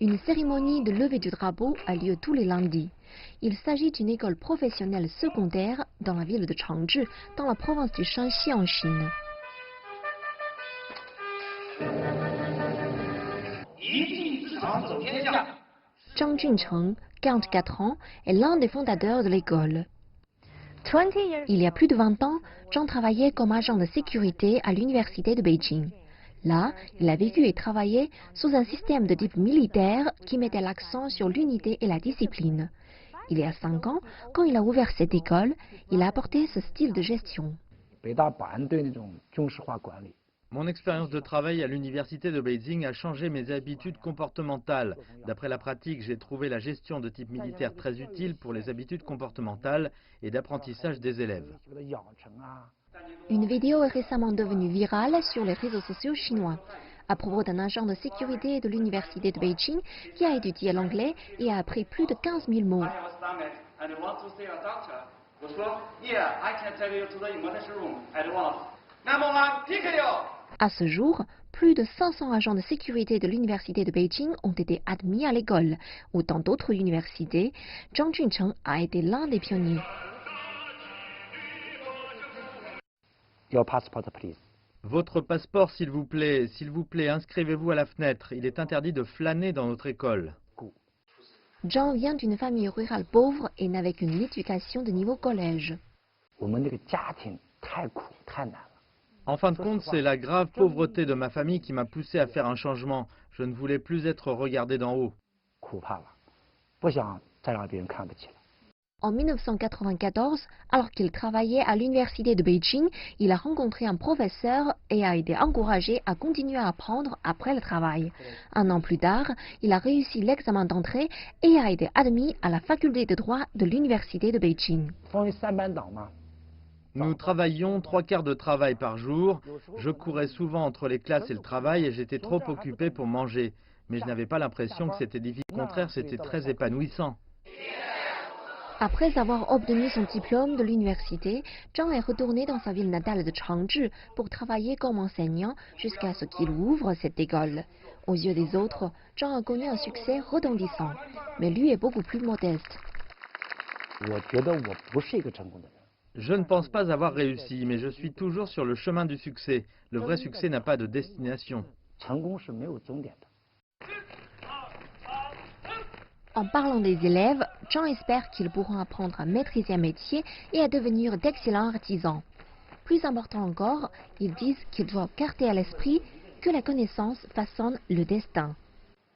Une cérémonie de levée du drapeau a lieu tous les lundis. Il s'agit d'une école professionnelle secondaire dans la ville de Changzhi, dans la province du Shanxi en Chine. Zhang Juncheng, 44 ans, est l'un des fondateurs de l'école. Il y a plus de 20 ans, Zhang travaillait comme agent de sécurité à l'université de Beijing. Là, il a vécu et travaillé sous un système de type militaire qui mettait l'accent sur l'unité et la discipline. Il y a 5 ans, quand il a ouvert cette école, il a apporté ce style de gestion. Mon expérience de travail à l'université de Beijing a changé mes habitudes comportementales. D'après la pratique, j'ai trouvé la gestion de type militaire très utile pour les habitudes comportementales et d'apprentissage des élèves. Une vidéo est récemment devenue virale sur les réseaux sociaux chinois à propos d'un agent de sécurité de l'université de Beijing qui a étudié l'anglais et a appris plus de 15 000 mots. À ce jour, plus de 500 agents de sécurité de l'université de Beijing ont été admis à l'école. Autant d'autres universités, Zhang Juncheng a été l'un des pionniers. Votre passeport, s'il vous plaît, inscrivez-vous à la fenêtre. Il est interdit de flâner dans notre école. Zhang vient d'une famille rurale pauvre et n'avait qu'une éducation de niveau collège. En fin de compte, c'est la grave pauvreté de ma famille qui m'a poussé à faire un changement. Je ne voulais plus être regardé d'en haut. En 1994, alors qu'il travaillait à l'université de Beijing, il a rencontré un professeur et a été encouragé à continuer à apprendre après le travail. Un an plus tard, il a réussi l'examen d'entrée et a été admis à la faculté de droit de l'université de Beijing. Nous travaillions 3 quarts de travail par jour. Je courais souvent entre les classes et le travail et j'étais trop occupé pour manger. Mais je n'avais pas l'impression que c'était difficile. Au contraire, c'était très épanouissant. Après avoir obtenu son diplôme de l'université, Zhang est retourné dans sa ville natale de Changzhi pour travailler comme enseignant jusqu'à ce qu'il ouvre cette école. Aux yeux des autres, Zhang a connu un succès retentissant, mais lui est beaucoup plus modeste. Je ne pense pas avoir réussi, mais je suis toujours sur le chemin du succès. Le vrai succès n'a pas de destination. En parlant des élèves, Zhang espère qu'ils pourront apprendre à maîtriser un métier et à devenir d'excellents artisans. Plus important encore, ils disent qu'ils doivent garder à l'esprit que la connaissance façonne le destin.